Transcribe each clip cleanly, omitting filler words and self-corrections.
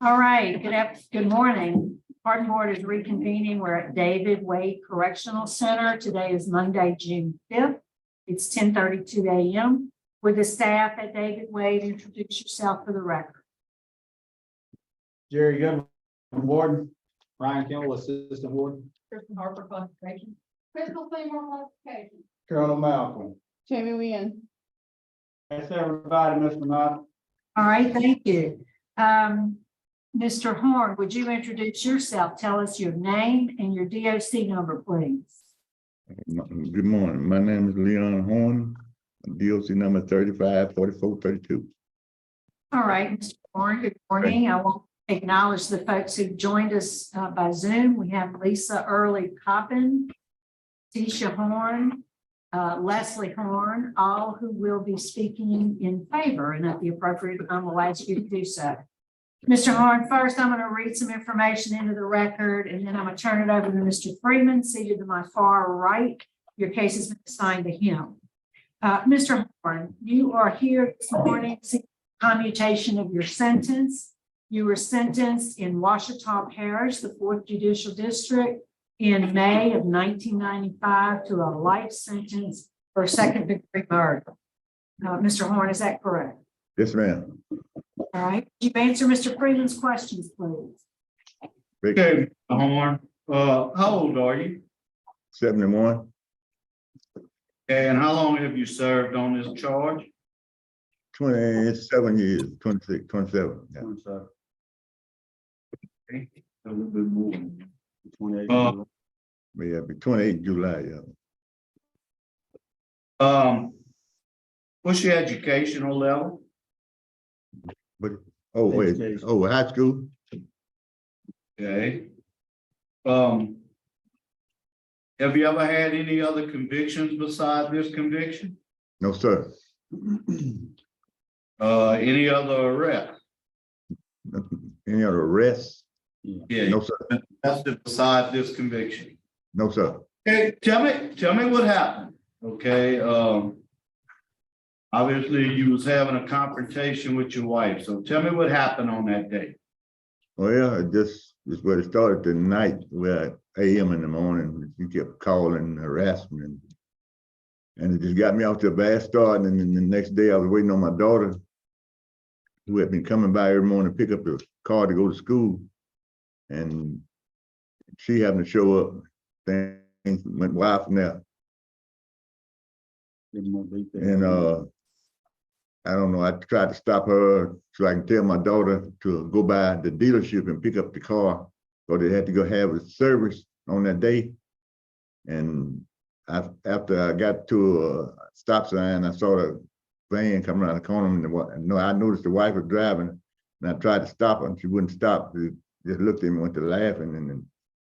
All right, good morning. Pardon Board is reconvening. We're at David Wade Correctional Center. Today is Monday, June 5th. It's 10:32 a.m. With the staff at David Wade, introduce yourself for the record. Jerry Goodman, Warden. Ryan Kimball, Assistant Warden. Kristen Harper, classification. Crystal Seymour classification. Colonel Malcolm. Jamie Wynn. That's everybody, Mr. Knott. All right, thank you. Mr. Horne, would you introduce yourself? Tell us your name and your DOC number, please. Good morning. My name is Leon Horne, DOC number 354432. All right, Mr. Horne, good morning. I want to acknowledge the folks who joined us by Zoom. We have Lisa Early Coppin, Tisha Horne, Leslie Horne, all who will be speaking in favor, and at the appropriate time, we'll ask you to do so. Mr. Horne, first I'm going to read some information into the record, and then I'm going to turn it over to Mr. Freeman, seated to my far right. Your case has been assigned to him. Mr. Horne, you are here this morning seeking commutation of your sentence. You were sentenced in Ouachita Parish, the 4th Judicial District, in May of 1995 to a life sentence for second-degree murder. Mr. Horne, is that correct? Yes, ma'am. All right. You answer Mr. Freeman's questions, please. Okay, Mr. Horn. How old are you? 71. And how long have you served on this charge? 27 years, 26, 27. Yeah. Okay. A little bit more. 28. Yeah, be 28 July, yeah. What's your educational level? But wait, high school? Okay. Have you ever had any other convictions besides this conviction? No, sir. Any other arrests? Any other arrests? Yeah. No, sir. That's besides this conviction. No, sir. Okay, tell me what happened. Okay, obviously you was having a confrontation with your wife. So tell me what happened on that day. Well, it just where it started the night, where at AM in the morning, you kept calling and harassing me. And it just got me off to a bad start. And then the next day I was waiting on my daughter, who had been coming by every morning to pick up the car to go to school. And she happened to show up. Things went wild from there. And I don't know, I tried to stop her so I can tell my daughter to go by the dealership and pick up the car, or they had to go have a service on that day. And after I got to a stop sign, I saw the van come around the corner, and I noticed the wife was driving, and I tried to stop her, and she wouldn't stop. She just looked at me and went to laughing, and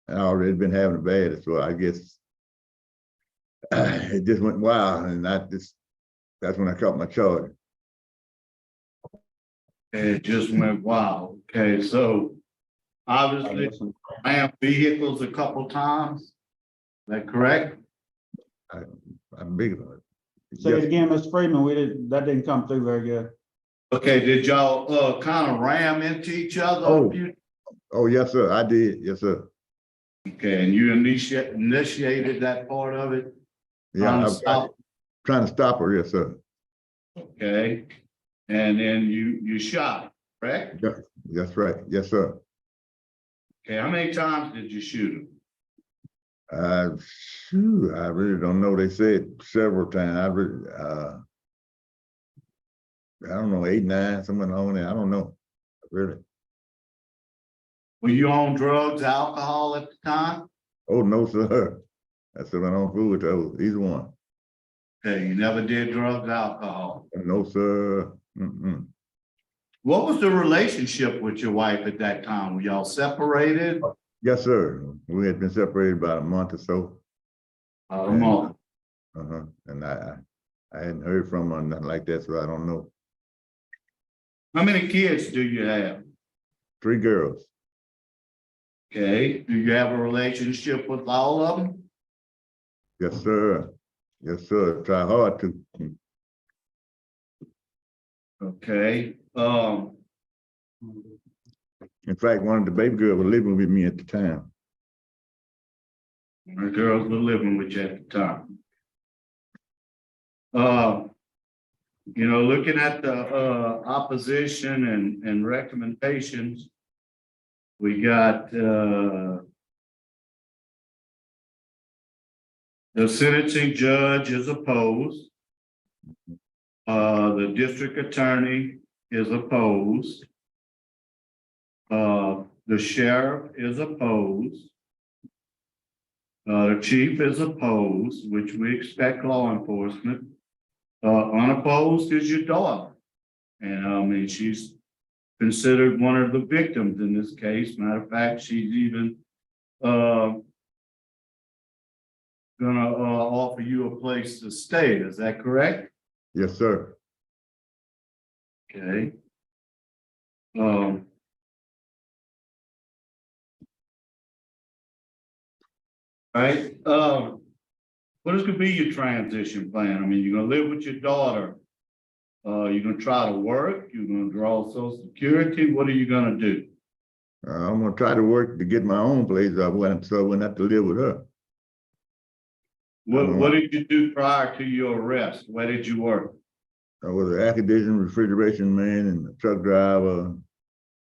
I already been having it bad, so I guess it just went wild, and that's when I caught my charge. It just went wild. Okay, so obviously I have vehicles a couple times. Is that correct? I'm big about it. Say it again, Mr. Freeman. That didn't come through very good. Okay, did y'all kind of ram into each other? Oh, yes, sir. I did. Yes, sir. Okay, and you initiated that part of it? Yeah, I was trying to stop her. Yes, sir. Okay, and then you shot, correct? Yeah, that's right. Yes, sir. Okay, how many times did you shoot him? Shoot, I really don't know. They said several times. I don't know, 8, 9, somewhere along there. I don't know, really. Were you on drugs, alcohol at the time? Oh, no, sir. I said I don't fool with those. Either one. Okay, you never did drugs, alcohol. No, sir. What was the relationship with your wife at that time? Were y'all separated? Yes, sir. We had been separated about a month or so. A month. And I hadn't heard from her or nothing like that, so I don't know. How many kids do you have? 3 girls. Okay, do you have a relationship with all of them? Yes, sir. Yes, sir. Try hard to. Okay, fact, one of the baby girls was living with me at the time. The girls were living with you at the time. You know, looking at the opposition and recommendations, we got the sentencing judge is opposed. The district attorney is opposed. The sheriff is opposed. The chief is opposed, which we expect law enforcement. Unopposed is your daughter. And I mean, she's considered one of the victims in this case. Matter of fact, she's even gonna offer you a place to stay. Is that correct? Yes, sir. Okay. Right, what is gonna be your transition plan? I mean, you're gonna live with your daughter. You're gonna try to work, you're gonna draw Social Security, what are you gonna do? I'm gonna try to work to get my own place. So I wouldn't have to live with her. What did you do prior to your arrest? Where did you work? I was an air conditioning refrigeration man and a truck driver,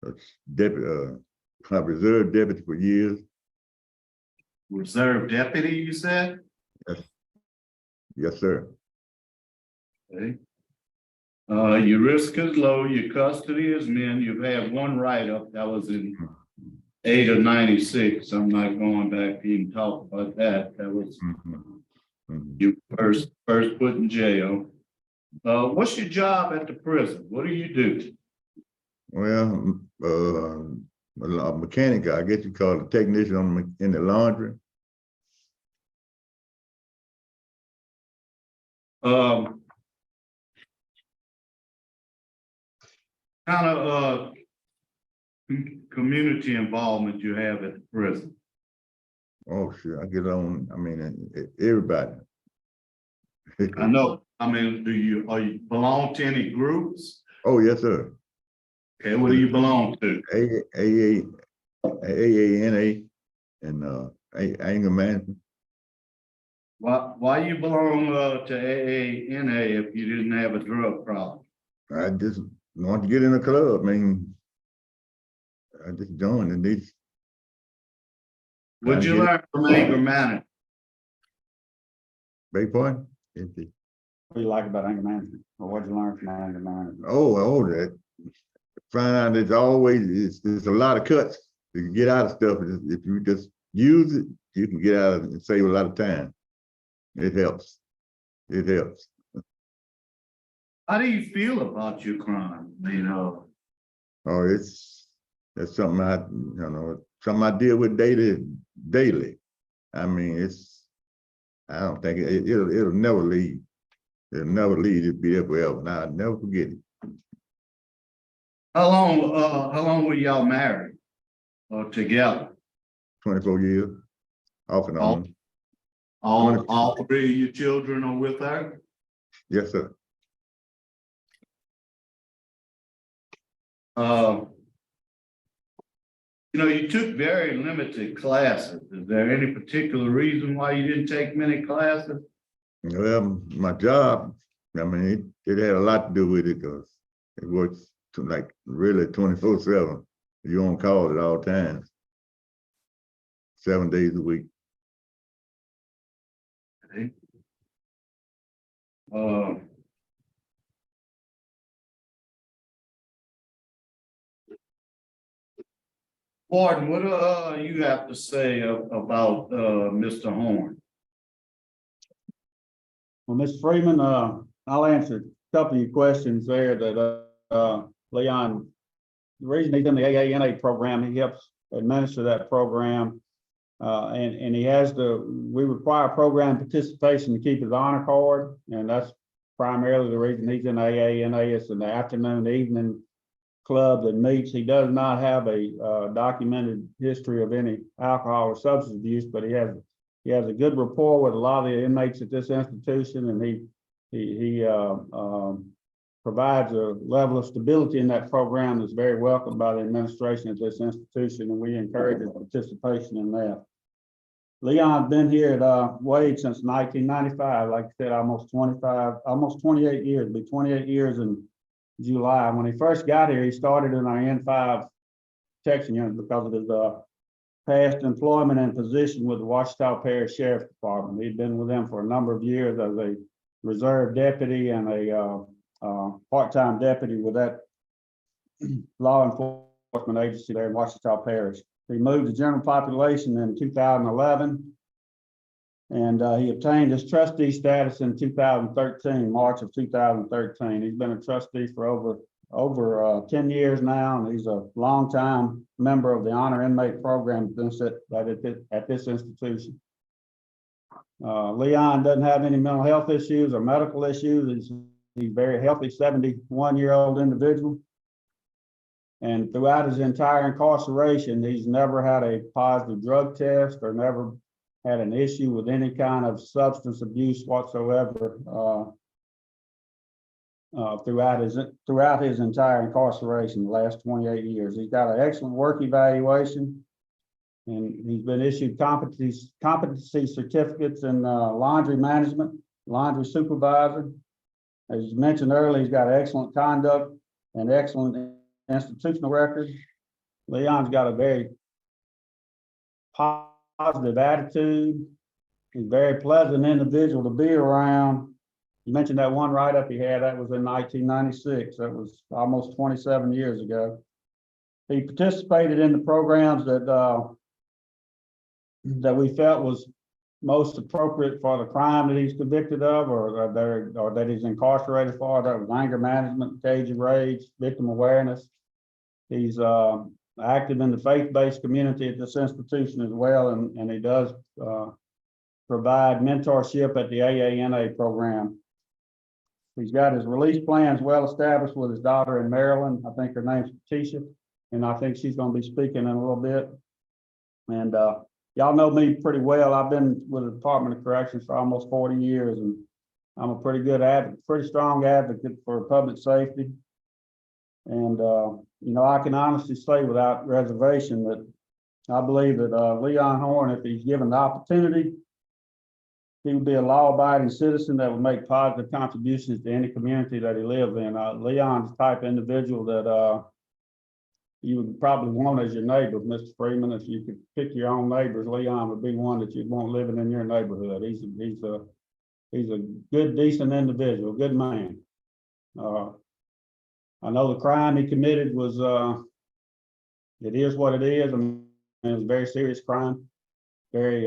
a deputy, a reserve deputy for years. Reserve deputy, you said? Yes, sir. Okay. Your risk is low, your custody is min, you've had one write-up that was in 8 of 96. I'm not going back to even talk about that. That was you first put in jail. What's your job at the prison? What do you do? Well, a mechanic, I guess you call it a technician in the laundry. Kind of community involvement you have at the prison? Oh, sure, I get on, I mean, everybody. I know. I mean, are you belong to any groups? Oh, yes, sir. Okay, what do you belong to? AANA and anger management. Why you belong to AANA if you didn't have a drug problem? I just want to get in a club. I mean, I just joined and these. What'd you learn from anger management? Beg pardon? What do you like about anger management? Or what'd you learn from anger management? Oh, that. Find out there's a lot of cuts to get out of stuff. If you just use it, you can get out of it and save a lot of time. It helps. It helps. How do you feel about your crime? You know. Oh, that's something something I deal with daily. I mean, I don't think it'll never leave. It'll never leave. It'll be there forever. And I'll never forget it. How long were y'all married or together? 24 years, off and on. All 3 of your children are with her? Yes, sir. You know, you took very limited classes. Is there any particular reason why you didn't take many classes? Well, my job, I mean, it had a lot to do with it because it works like really 24/7. You're on call at all times, 7 days a week. Okay. Warden, what do you have to say about Mr. Horne? Well, Mr. Freeman, I'll answer a couple of your questions there that Leon, the reason he's in the AANA program, he helps administer that program. And we require program participation to keep his honor card. And that's primarily the reason he's in AANA. It's an afternoon, evening club that meets. He does not have a documented history of any alcohol or substance abuse, but he has a good rapport with a lot of the inmates at this institution, and he provides a level of stability in that program that's very welcome by the administration at this institution, and we encourage his participation in that. Leon's been here at Wade since 1995, like I said, almost 28 years, it'll be 28 years in July. When he first got here, he started in our N5 protection unit because of his past employment and position with the Ouachita Parish Sheriff's Department. He'd been with them for a number of years as a reserve deputy and a part-time deputy with that law enforcement agency there in Ouachita Parish. He moved to general population in 2011, and he obtained his trustee status in 2013, March of 2013. He's been a trustee for over 10 years now, and he's a longtime member of the honor inmate program at this institution. Leon doesn't have any mental health issues or medical issues. He's very healthy, 71-year-old individual. And throughout his entire incarceration, he's never had a positive drug test or never had an issue with any kind of substance abuse whatsoever throughout his entire incarceration, the last 28 years. He's got an excellent work evaluation, and he's been issued competency certificates in laundry management, laundry supervisor. As mentioned earlier, he's got excellent conduct and excellent institutional record. Leon's got a very positive attitude. He's a very pleasant individual to be around. You mentioned that one write-up he had, that was in 1996. That was almost 27 years ago. He participated in the programs that we felt was most appropriate for the crime that he's convicted of or that he's incarcerated for. That was anger management, cage of rage, victim awareness. He's active in the faith-based community at this institution as well, and he does provide mentorship at the AANA program. He's got his release plans well established with his daughter in Maryland. I think her name's Tisha, and I think she's going to be speaking in a little bit. And y'all know me pretty well. I've been with the Department of Corrections for almost 40 years, and I'm a pretty strong advocate for public safety. And you know, I can honestly say without reservation that I believe that Leon Horne, if he's given the opportunity, he would be a law-abiding citizen that would make positive contributions to any community that he lives in. Leon's the type of individual that you would probably want as your neighbor, Mr. Freeman. If you could pick your own neighbors, Leon would be one that you'd want living in your neighborhood. He's a good, decent individual, good man. I know the crime he committed was, it is what it is. I mean, it was a very serious crime, very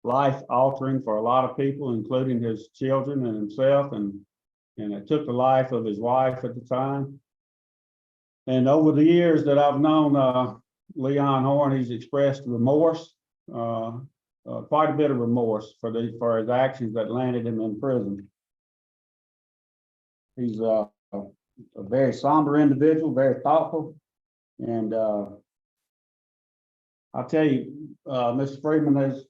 life altering for a lot of people, including his children and himself, and it took the life of his wife at the time. And over the years that I've known Leon Horne, he's expressed remorse, quite a bit of remorse for his actions that landed him in prison. He's a very somber individual, very thoughtful, and I'll tell you, Mr. Freeman, there's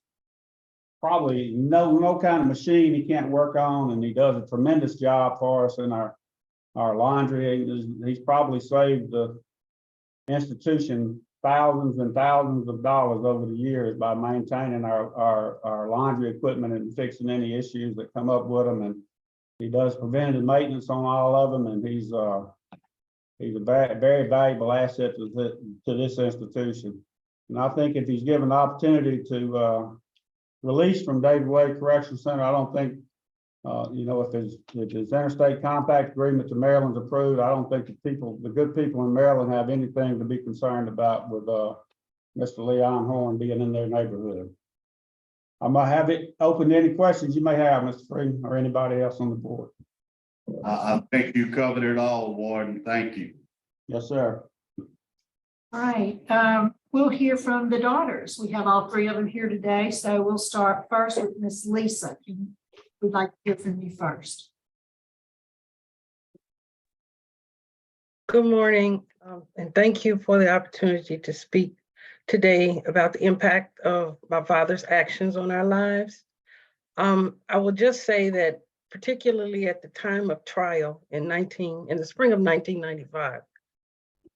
probably no kind of machine he can't work on, and he does a tremendous job for us in our laundry. He's probably saved the institution thousands and thousands of dollars over the years by maintaining our laundry equipment and fixing any issues that come up with them. And he does preventative maintenance on all of them, and he's a very valuable asset to this institution. And I think if he's given the opportunity to release from David Wade Correctional Center, I don't think, you know, if his interstate compact agreement to Maryland's approved, I don't think the good people in Maryland have anything to be concerned about with Mr. Leon Horne being in their neighborhood. I'm gonna have it open to any questions you may have, Mr. Freeman, or anybody else on the board. I think you covered it all, Warden. Thank you. Yes, sir. All right, we'll hear from the daughters. We have all three of them here today, so we'll start first with Miss Lisa. We'd like to hear from you first. Good morning, and thank you for the opportunity to speak today about the impact of my father's actions on our lives. I will just say that particularly at the time of trial in the spring of 1995.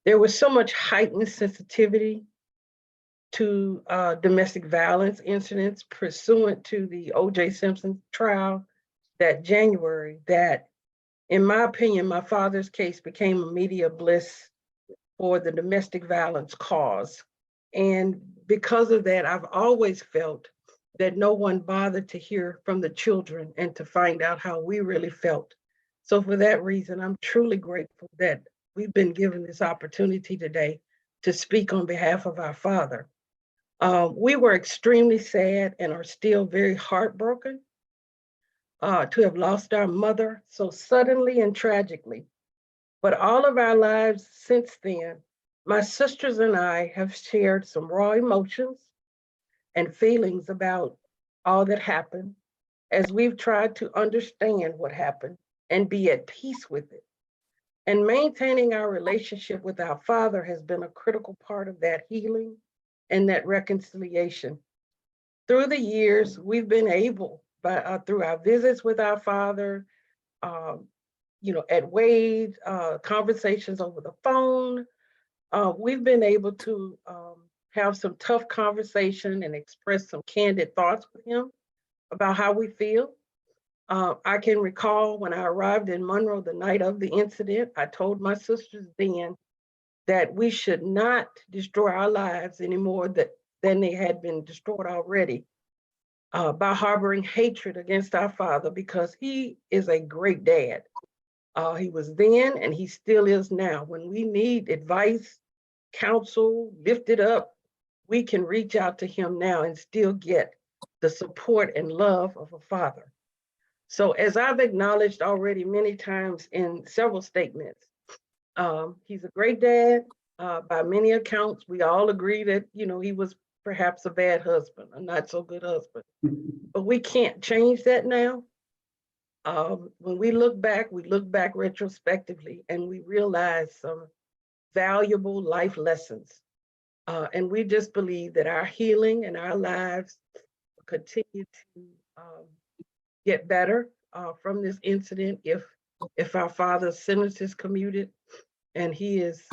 There was so much heightened sensitivity to domestic violence incidents pursuant to the O.J. Simpson trial that January, that, in my opinion, my father's case became a media bliss for the domestic violence cause. And because of that, I've always felt that no one bothered to hear from the children and to find out how we really felt. So for that reason, I'm truly grateful that we've been given this opportunity today to speak on behalf of our father. We were extremely sad and are still very heartbroken to have lost our mother so suddenly and tragically. But all of our lives since then, my sisters and I have shared some raw emotions and feelings about all that happened as we've tried to understand what happened and be at peace with it. And maintaining our relationship with our father has been a critical part of that healing and that reconciliation. Through the years, we've been able, through our visits with our father, at Wade, conversations over the phone, we've been able to have some tough conversation and express some candid thoughts with him about how we feel. I can recall when I arrived in Monroe the night of the incident, I told my sisters then that we should not destroy our lives any more than they had been destroyed already by harboring hatred against our father, because he is a great dad. He was then and he still is now. When we need advice, counsel, lifted up, we can reach out to him now and still get the support and love of a father. So as I've acknowledged already many times in several statements, he's a great dad. By many accounts, we all agree that, he was perhaps a bad husband, a not so good husband, but we can't change that now. When we look back retrospectively and we realize some valuable life lessons. And we just believe that our healing and our lives will continue to get better from this incident if our father's sentence is commuted and he is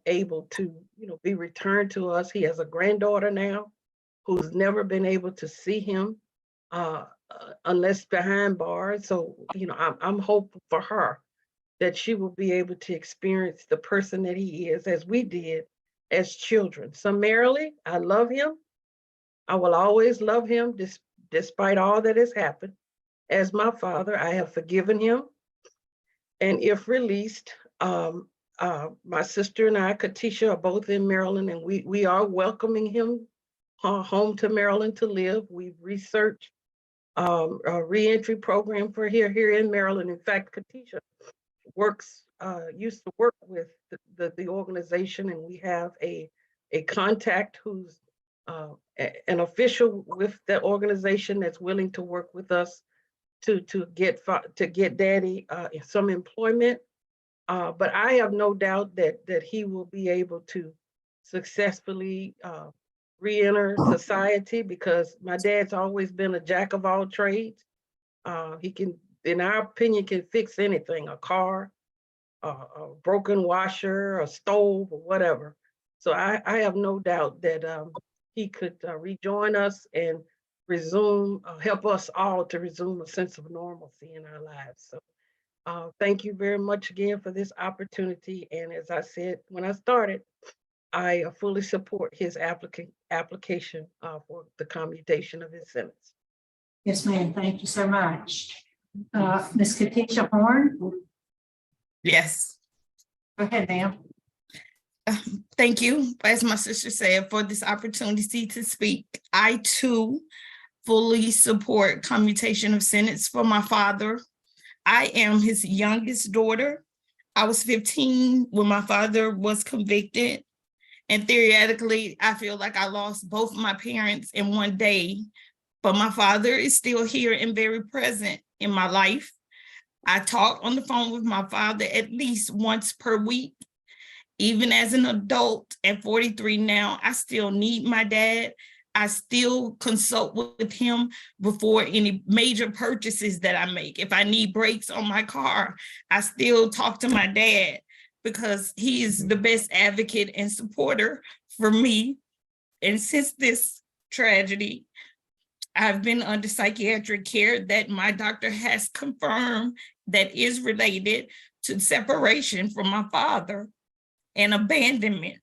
able to, be returned to us. He has a granddaughter now who's never been able to see him unless behind bars. So, I'm hopeful for her that she will be able to experience the person that he is as we did as children. Summarily, I love him. I will always love him despite all that has happened. As my father, I have forgiven him. And if released, my sister and I, Katisha, are both in Maryland, and we are welcoming him home to Maryland to live. We've researched a reentry program for here in Maryland. In fact, Katisha used to work with the organization, and we have a contact who's an official with that organization that's willing to work with us to get Daddy some employment. But I have no doubt that he will be able to successfully re-enter society, because my dad's always been a jack of all trades. He can, in our opinion, can fix anything, a car, a broken washer, a stove, or whatever. So I have no doubt that he could rejoin us and help us all to resume a sense of normalcy in our lives. So thank you very much again for this opportunity. And as I said when I started, I fully support his application for the commutation of his sentence. Yes, ma'am. Thank you so much. Ms. Katisha Horne, Yes, go ahead, ma'am. thank you, as my sister said, for this opportunity to speak. I too fully support commutation of sentence for my father. I am his youngest daughter. I was 15 when my father was convicted. And theoretically, I feel like I lost both my parents in one day, but my father is still here and very present in my life. I talk on the phone with my father at least once per week. Even as an adult at 43 now, I still need my dad. I still consult with him before any major purchases that I make. If I need brakes on my car, I still talk to my dad because he is the best advocate and supporter for me. And since this tragedy, I've been under psychiatric care that my doctor has confirmed that is related to separation from my father and abandonment.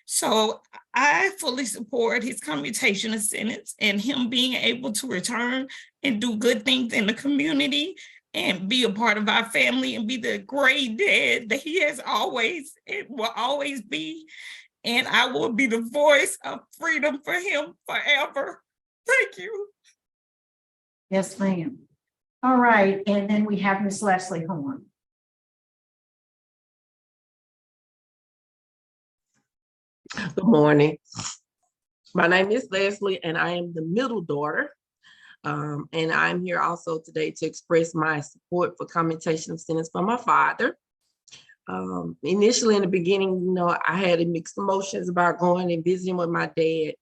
So I fully support his commutation of sentence and him being able to return and do good things in the community and be a part of our family and be the great dad that he has always and will always be. And I will be the voice of freedom for him forever. Thank you. Yes, ma'am. All right, and then we have Miss Leslie Horne. Good morning. My name is Leslie and I am the middle daughter. And I'm here also today to express my support for commutation of sentence for my father. Initially in the beginning, you know, I had mixed emotions about going and visiting with my dad.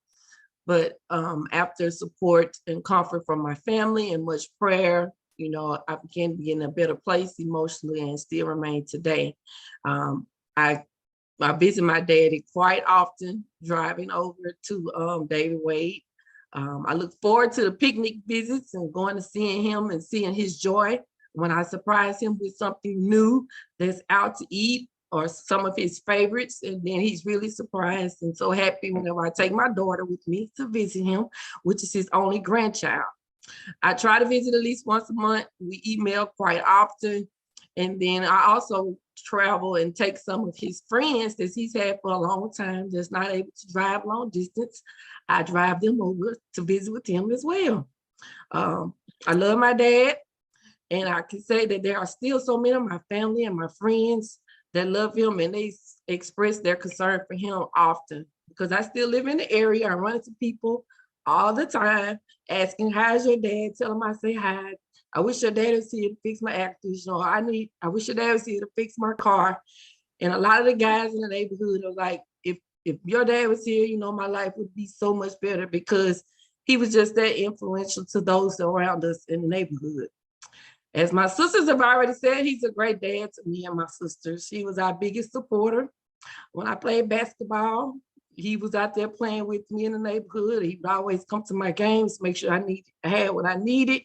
But after support and comfort from my family and much prayer, you know, I began to be in a better place emotionally and still remain today. I visit my daddy quite often, driving over to David Wade. I look forward to the picnic visits and going to seeing him and seeing his joy when I surprise him with something new that's out to eat or some of his favorites. And then he's really surprised and so happy whenever I take my daughter with me to visit him, which is his only grandchild. I try to visit at least once a month. We email quite often. And then I also travel and take some of his friends that he's had for a long time that's not able to drive long distance. I drive them over to visit with him as well. I love my dad, and I can say that there are still so many of my family and my friends that love him, and they express their concern for him often because I still live in the area. I run into people all the time asking, how's your dad? Tell them I say hi. I wish your dad was here to fix my air conditioner. I wish your dad was here to fix my car. And a lot of the guys in the neighborhood are like, if your dad was here, you know, my life would be so much better because he was just that influential to those around us in the neighborhood. As my sisters have already said, he's a great dad to me and my sisters. He was our biggest supporter. When I played basketball, he was out there playing with me in the neighborhood. He would always come to my games, make sure I had what I needed.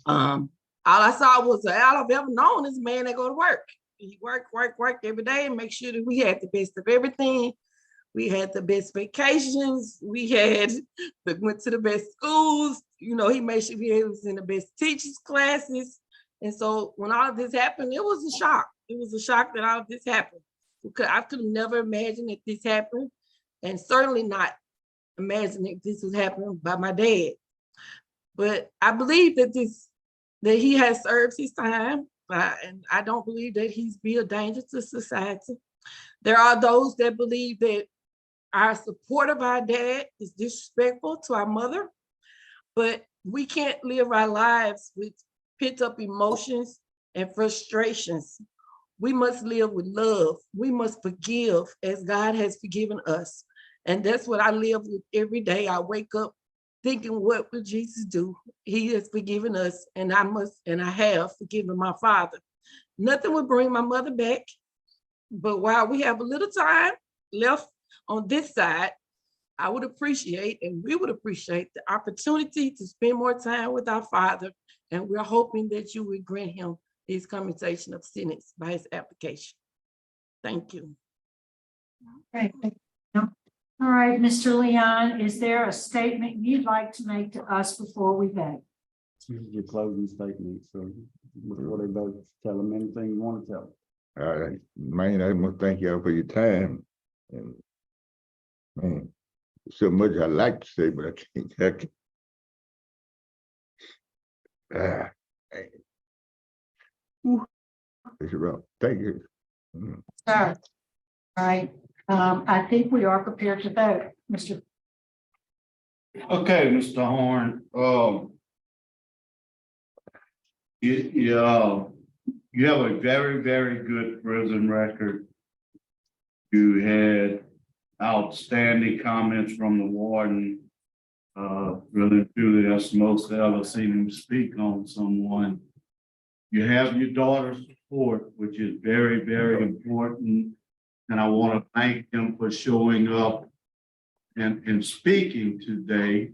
All I saw was all I've ever known is a man that go to work. He work every day and make sure that we had the best of everything. We had the best vacations. We went to the best schools. You know, he made sure we was in the best teachers' classes. And so when all of this happened, it was a shock. It was a shock that all of this happened. Because I could have never imagined that this happened, and certainly not imagine that this was happening by my dad. But I believe that he has served his time, and I don't believe that he's be a danger to society. There are those that believe that our support of our dad is disrespectful to our mother, but we can't live our lives with pent up emotions and frustrations. We must live with love. We must forgive as God has forgiven us. And that's what I live with every day. I wake up thinking, what would Jesus do? He has forgiven us, and I have forgiven my father. Nothing would bring my mother back, but while we have a little time left on this side, I would appreciate, and we would appreciate the opportunity to spend more time with our father, and we're hoping that you would grant him his commutation of sentence by his application. Thank you. Okay, thank you. All right, Mr. Leon, is there a statement you'd like to make to us before we vote? This is your closing statement, so before they vote, tell them anything you want to tell them. All right, man, I want to thank y'all for your time. And man, so much I like to say, but I can't. Man. It's rough. Thank you. Sir. All right, I think we are prepared to vote, Mr. Okay, Mr. Horne, you have a very, very good prison record. You had outstanding comments from the warden. Really and truly, that's the most I've ever seen him speak on someone. You have your daughter's support, which is very, very important. And I want to thank him for showing up and speaking today,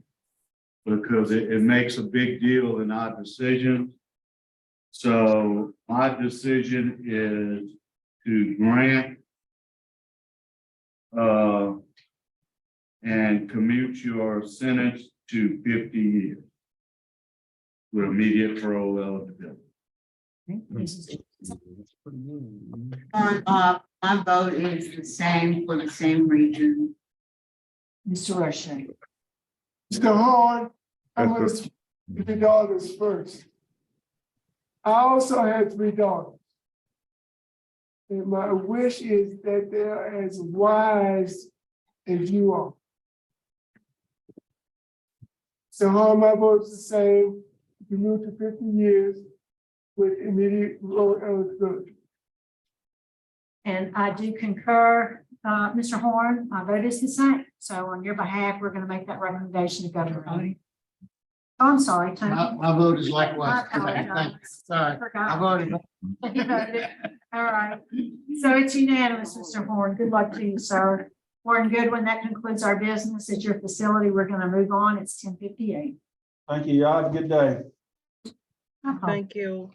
because it makes a big deal in our decision. So my decision is to grant and commute your sentence to 50 years with immediate parole eligibility. My vote is the same for the same reason. Mr. Rushay. Mr. Horn, I'm Yes, gonna sir. speak to the daughters first. I also had 3 daughters. And my wish is that they're as wise as you are. So Horn, my vote is the same, you move to 50 years with immediate parole eligibility. And I do concur, Mr. Horn, my vote is the same. So on your behalf, we're gonna make that recommendation to Governor. Tony. Oh, I'm sorry, Tony. My vote is likewise. I apologize. Sorry, Forgot. I've already. You voted. All right. So it's unanimous, Mr. Horn. Good luck to you, sir. Warden Goodwin, that concludes our business at your facility. We're gonna move on. It's 10:58. Thank you. Y'all have a good day. Thank you.